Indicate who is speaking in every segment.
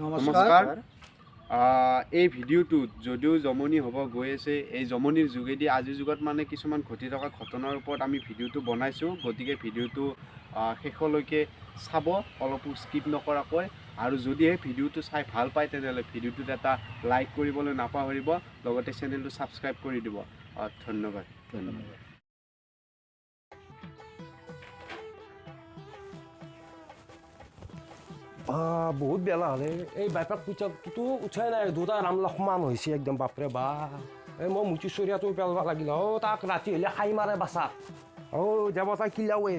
Speaker 1: নমস্কাৰ। এই ভিডিঅ'টোত যদিও জমনি হ'ব গৈ আছে, এই জমনিৰ যোগেদি আজিৰ যুগত মানে কিছুমান ঘটি থকা ঘটনাৰ ওপৰত আমি ভিডিঅ'টো বনাইছোঁ। গতিকে ভিডিঅ'টো শেষলৈকে চাব, অলপো স্কিপ নকৰাকৈ। আৰু যদিহে ভিডিঅ'টো চাই ভাল পায় তেনেহ'লে ভিডিঅ'টোত এটা লাইক কৰিবলৈ নাপাহৰিব, লগতে চেনেলটো ছাবস্ক্ৰাইব কৰি দিব। ধন্যবাদ।
Speaker 2: বহুত বেলা হ'লে এই বাইপাক পিছতো উঠাই নাই, দুটা ৰামলা সমান হৈছে একদম। বাপৰে বা, এই মই মুচি চৰিয়াটো পেলাব লাগিল। তাক ৰাতি হ'লে খাই মাৰে বাচা। যাব তাই কিলাওৱে,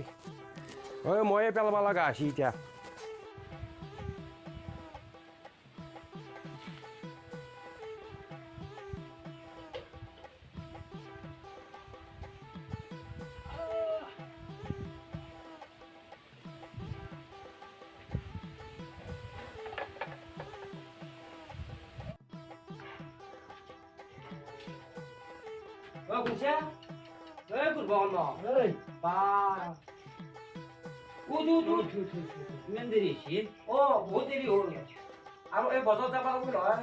Speaker 2: ময়ে পেলাব লগা হৈছে এতিয়া।
Speaker 3: ইমান দেৰি হৈছে?
Speaker 2: বহুত দেৰি হ'ল আৰু এই বজাৰ যাব লাগিব নহয়।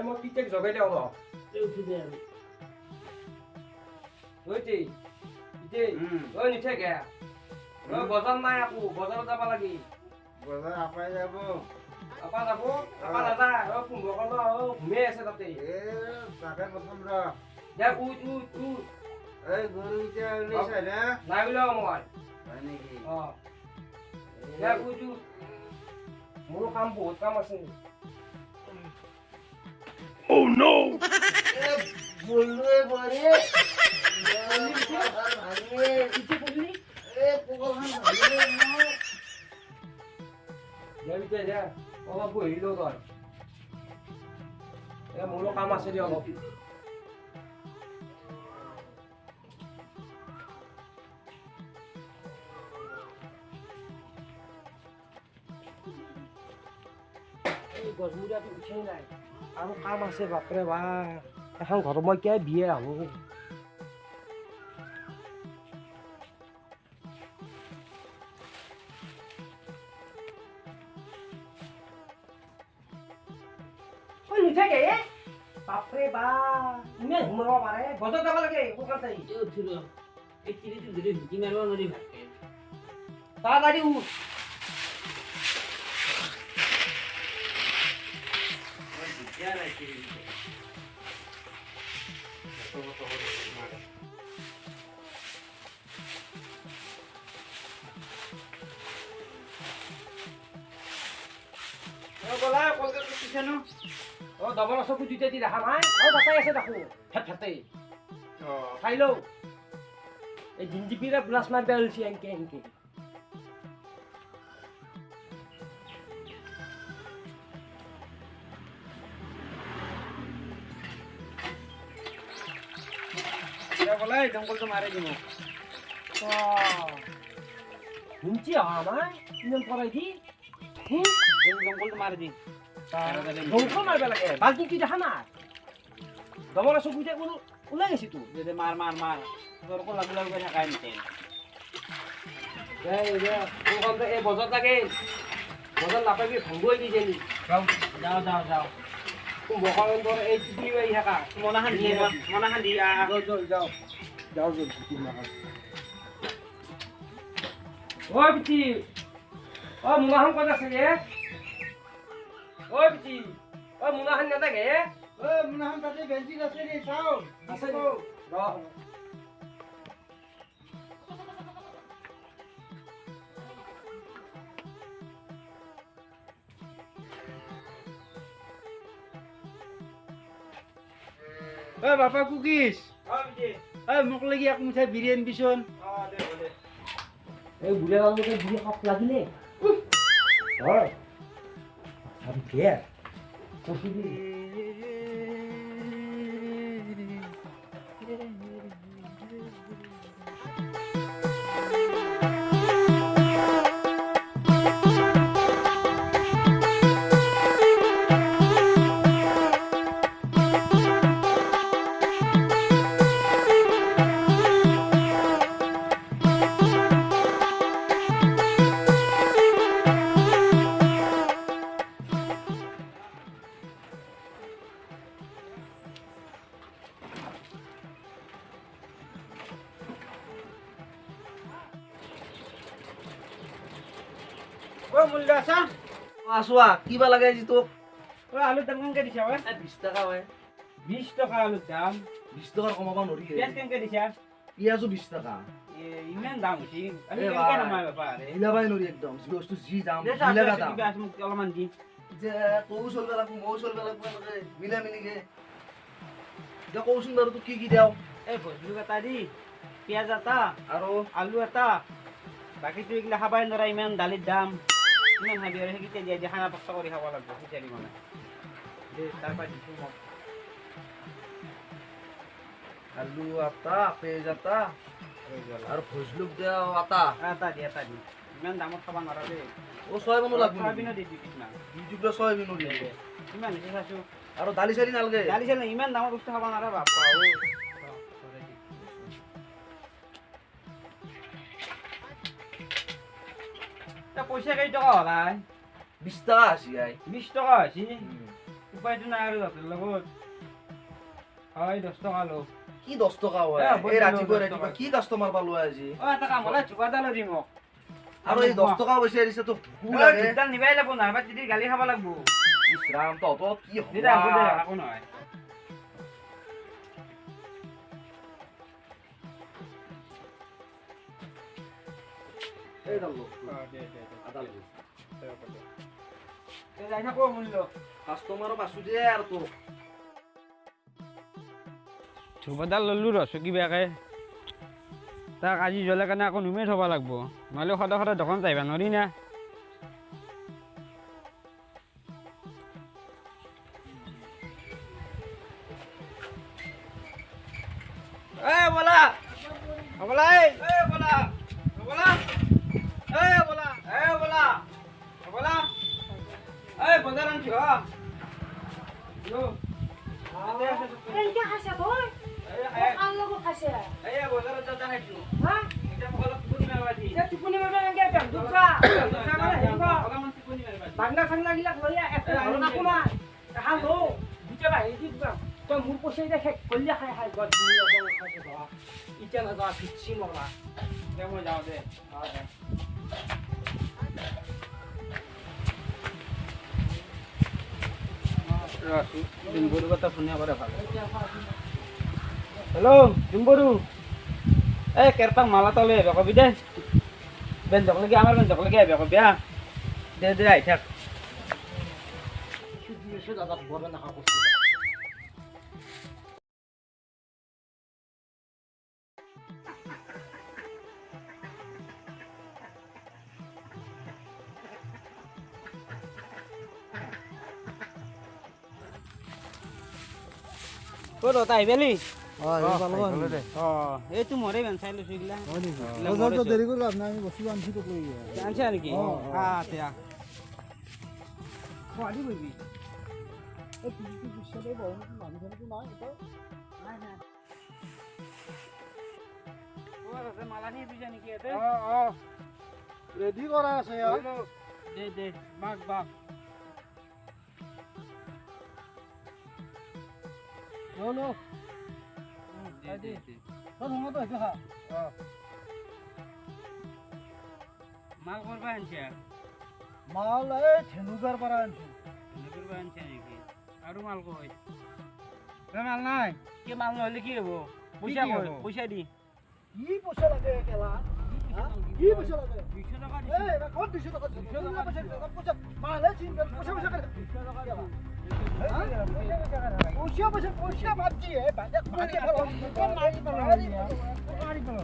Speaker 2: মই পিতেক জগাই দিওঁ ৰ। নিঠেকে বজাৰ নাই, আকৌ বজাৰত যাব লাগি।
Speaker 1: বজাৰ আপাই যাব।
Speaker 2: আপা যাব, আপা নাযায়। ঘুমিয়ে আছে তাতে।
Speaker 1: তাকে প্ৰথম ৰ। এই গৰু এতিয়া উলিয়াইছে নে?
Speaker 2: নাই ওলাও মই।
Speaker 1: হয় নেকি?
Speaker 2: মোৰো কাম বহুত কাম আছে।
Speaker 1: বলুৱে বৰে।
Speaker 2: অলপ বহিলো তই। মোৰো কাম আছে দে অলপ। গছমূৰীয়াটো উঠাই নাই আৰু কাম আছে। বাপৰে বা, এখন ঘৰত মই কিয় বিয়ে আহো। নুঠেকে বাপৰে বা, ইমান ঘুমাব পাৰে। বজাৰ যাব লাগে তাড়াতাড়ি উঠ। দমন চকু দুইটা দি দেখা নাই আৰু তাতে আছে দেখো ফেটে খাই লও। এই জিঞ্জিপিৰে ব্ৰাছ মাৰিব ওলছি এনকে এনকে।
Speaker 1: জংঘলটো মাৰি দিম।
Speaker 2: শুনছি আমাৰ ইমান পৰাই দি
Speaker 1: জংঘলটো মাৰি দিম।
Speaker 2: ধ্বংস মাৰিব লাগে। বাল্টি কি দেখা নাই? দমন চকু দুইটা ওলাই গৈছে তো।
Speaker 1: মাৰ মাৰ মাৰ তোৰ কো লাগু লাগু থাকাই নেকি?
Speaker 2: এই বজাৰ লাগে, বজাৰ নাপাবি ভাঙবই দি যাবি।
Speaker 1: যাওঁ যাওঁ যাওঁ।
Speaker 2: কুম্ভকৰ্ণৰ এই টিপি আহি থাকা
Speaker 1: মনাখান দিয়ে
Speaker 2: যাওঁ ঐ পিঠি, মোনাখন ক'ত আছে ৰে? ঐ পিঠি, মোনাখন নাথাকে?
Speaker 1: মনাখান তাতে বেঞ্চিত আছে ৰে, চাওঁ
Speaker 2: আছে ৰ।
Speaker 1: বাপা কুকিজ, মোক লাগি এক মুঠাই বিৰিয়ানী দিছোন।
Speaker 2: এই বুঢ়া মানুহে বুঢ়ী সাপ লাগিলে
Speaker 3: ও মূল্য আছা
Speaker 4: আছোৱা কিবা লাগে আজি তোক
Speaker 3: ও আলুর দাম কেনকে দিছা ওই
Speaker 4: 20 টাকা হয়
Speaker 3: 20 টাকা আলুর দাম
Speaker 4: 20 টাকাৰ কমাব নোৱাৰি
Speaker 3: পেঁয়াজ কেনকে দিছা
Speaker 4: পিঁয়াজো 20 টাকা
Speaker 3: ইমান দাম হৈছে আমি
Speaker 4: এ
Speaker 3: কেনকে
Speaker 4: ভাই।
Speaker 3: নমাই বাপা ৰে
Speaker 4: মিলাবাই নোৱাৰি একদম যি বস্তু যি দাম
Speaker 3: দে চা
Speaker 4: মিলাবা দাম
Speaker 3: কিবা আছে মোক অলপমান দি
Speaker 4: যে তয়ো চলিব লাগিব ময়ো চলিব লাগিব এনেকে মিলা মিলিকে এতিয়া কওচোন বাৰু তোক কি দিওঁ
Speaker 3: এই ভজলু এটা দি পেঁয়াজ এটা
Speaker 4: আৰু
Speaker 3: আলু এটা বাকীটো এইগিলা খাবাই নোৱাৰা ইমান দালিৰ দাম ইমান হাবি আৰু সেইকেইটা দিয়া দিয়া খানা পক্ষ কৰি খাব লাগিব খিচাৰি বনাই দে তাৰপৰা দিছোঁ মোক
Speaker 4: আলু আটা পেঁয়াজ আটা
Speaker 3: হৈ গ'ল
Speaker 4: আৰু ভজলুক দিয়া আটা
Speaker 3: এটা দি ইমান দামত খাব নোৱাৰা দেই
Speaker 4: অ চয়াবিনো লাগব
Speaker 3: চয়াবিনো দি দি কিছুমান
Speaker 4: ইউটিউবত চয়াবিনো দিয়ে
Speaker 3: কিমান হৈছে চাইছোঁ
Speaker 4: আৰু দালি চালি নালগে
Speaker 3: দালি চালি ইমান দামৰ বস্তু খাব নোৱাৰা বাপা পইচা কেই টকা হলাই
Speaker 4: 20 টাকা আছে আই
Speaker 3: 20 টকা হৈছে উপায়টো নাই আৰু তাতৰ লগত হয় 10 টকা লো
Speaker 4: কি 10 টাকা হয়
Speaker 3: এ,
Speaker 4: এই
Speaker 3: বন্ধু,
Speaker 4: ৰাতিপুৱা
Speaker 3: 10
Speaker 4: ৰাতিপুৱা
Speaker 3: টকা।
Speaker 4: কি কাষ্টমাৰ পালো আজি
Speaker 3: অ এটা কাম হলে চুকাদালো দি মোক
Speaker 4: আৰু এই 10 টকা পইচা দিছে তো ভুল
Speaker 3: অ
Speaker 4: লাগে
Speaker 3: দুডাল নিবাই লাগব নাইবা যদি গালি খাব লাগব
Speaker 4: ইছ ৰাম তহঁতৰ কি
Speaker 3: দিদা হ'ব দে
Speaker 4: হোৱা
Speaker 3: একো নহয়
Speaker 4: এই দাল আদা লাগিব
Speaker 3: যাই থাকো মূল্য
Speaker 4: কাষ্টমাৰো পাছো দে আৰু তোৰ
Speaker 3: চুকাদাল ললো ৰ চকী বেয়াকে তাক আজি জ্বলে কাৰণে আকৌ নুমে থব লাগব নহ'লে সদায় সদায় দোকান যাইবা নোৱাৰি না এই বলা বলা এই বলা বলা এই বলা বলা বলা এই বজাৰ আনছি হ
Speaker 5: কেনেকে খাইছা তই কাৰ লগত খাইছে
Speaker 3: এই বজাৰত যাওঁতে খাইছো
Speaker 5: হা
Speaker 3: এতিয়া মোক অলপ টোপনি মাৰিবা দি
Speaker 5: এতিয়া টোপনি মাৰিব কেনেকে পেট দুখা মানে হেৰি কৰ
Speaker 3: অলপমান টোপনি মাৰিবা দি
Speaker 5: বাংলা চাংলা গিলাক লৈ একো কাকো নাই এখন লওঁ দুটা বাহিৰ দি দিবা তই মোৰ পইচা এতিয়া শেষ কৰিলে খাই খাই গছ খাইছে ধৰা এতিয়া নাযাওঁ ফিক্সি নকৰা
Speaker 3: দে মই যাওঁ দে ডিম্বৰুৰ কথা শুনিব পাৰে ভাল হেল্ল' ডিম্বৰু এই কেৰপাক মালা এটা লৈ আহিবা কবি দে বেঞ্জকলৈকে আমাৰ বেঞ্জকলৈকে আহিবা কবি হা দে দে আহি থাক
Speaker 5: দাদাক বৰ নাখা
Speaker 3: ক'ত তই আহিবেলি
Speaker 2: দে
Speaker 3: এইটো মৰে বেন চাই লৈছো এইগিলা
Speaker 6: দেৰি কৰি লাভ নাই আমি বস্তু আনিছো তোক লৈ
Speaker 3: আনছা নেকি এতিয়া খোৱাদি কৰিবি মালা নিয়ে দিছা নেকি ইয়াতে
Speaker 6: ৰেডি কৰা আছে
Speaker 3: দে দে বাঘ বাঘ দে দে মাল কৰবা আনছা
Speaker 6: মাল এই ধেনুকাৰ পৰা আনিছো
Speaker 3: কৰবা আনছা নেকি আৰু মাল কয়
Speaker 6: মাল নাই
Speaker 3: কি মাল নহ'লে কি হ'ব পইচা
Speaker 6: কি
Speaker 3: কয়
Speaker 6: হ'ব?
Speaker 3: পইচা দি
Speaker 6: কি পইচা লাগে কেলা কি পইচা লাগে
Speaker 3: 200 টকা দি
Speaker 6: এই ক'ত 200 টকা 200 টকা পইচা মালে চিন পইচা পইচা করে 200 টকা কেলা পইচা পইচা পইচা বাদ দিয়ে বাজে মারি ফেলো মারি ফেলো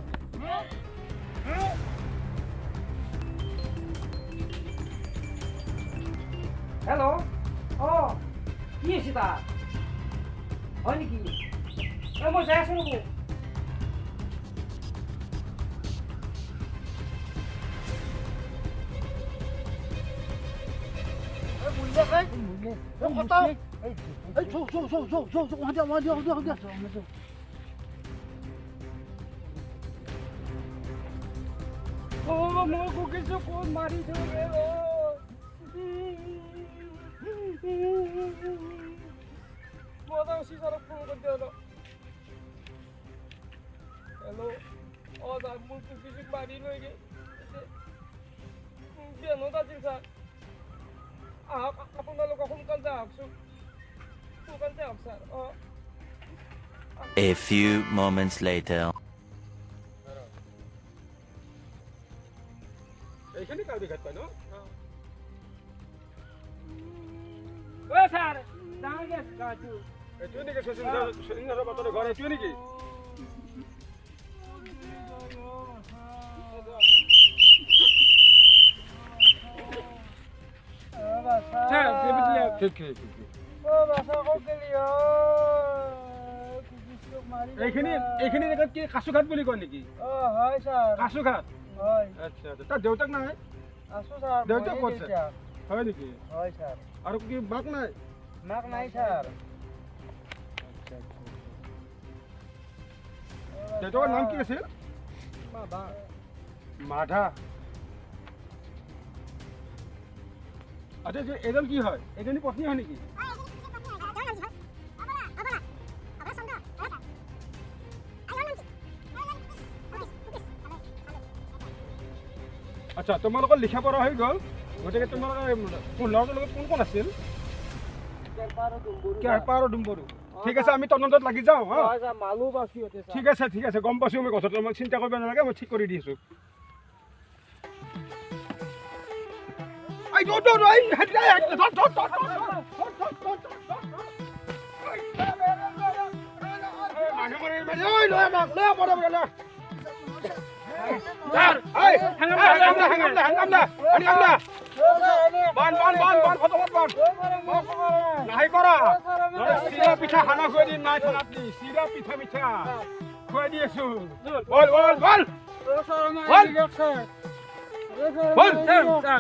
Speaker 5: হেল্ল' অঁ কি হৈছে তাৰ হয় নেকি এই মই যাই আছোঁ ৰ'ব মই কুকিছো ক'ত মাৰিছো মই চিচাৰক ফোন কৰি দিওঁ হেল্ল' অঁ ছাৰ মোৰ কুকিচোক মাৰি লৈ গৈ বিয়ানত আছিল ছাৰ আহক আপোনালোকক সোনকালে আহকচোন সোনকালে আহক sir
Speaker 7: A few moments later.
Speaker 2: এইখিনি কাউৰী ঘাট পাই ন
Speaker 5: অ' ছাৰ ডাঙৰ গেছ গাটো
Speaker 2: এইটোৱে নেকি শচীন্দ্ৰৰ বাটৰ ঘৰ এইটোৱে নেকি
Speaker 5: ছাৰ দেৱিয়া
Speaker 2: ঠিক ঠিক এইখিনি জেগাত কি কাছুঘাট বুলি কয় নেকি
Speaker 6: হয় ছাৰ
Speaker 2: কাছুঘাট
Speaker 6: হয়
Speaker 2: আচ্ছা তাৰ দেউতাক নাই
Speaker 6: আছো ছাৰ
Speaker 2: দেউতাক ক'ত আছে হয় নেকি
Speaker 6: হয় ছাৰ
Speaker 2: আৰু কি বাক নাই
Speaker 6: মাক নাই ছাৰ
Speaker 2: দেউতাকৰ নাম কি আছিল মাধা আচ্ছা এজন কি হয় এজনী পত্নী হয় নেকি আচ্ছা তোমালোকৰ লিখা পঢ়া হৈ গ'ল গতিকে তোমালোকৰ ল'ৰাটোৰ লগত কোন কোন আছিল কেৰপা আৰু ডুম্বৰু ঠিক আছে আমি তদন্তত লাগি যাওঁ হা
Speaker 5: মানুহ বাচি
Speaker 2: ঠিক আছে গম পাইছোঁ মই কথাটো মই চিন্তা কৰিব নালাগে মই ঠিক কৰি দি আছোঁ পিঠা খানা খুৱাই দিম নাই চিৰা পিঠা মিঠা খুৱাই দি আছো বল বল বল বল বল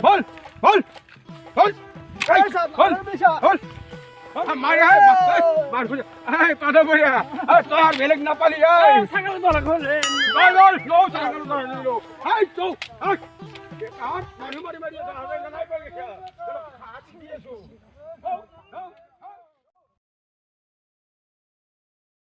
Speaker 2: বল বল বেলেগ নাপালি মানুহ মাৰি মাৰি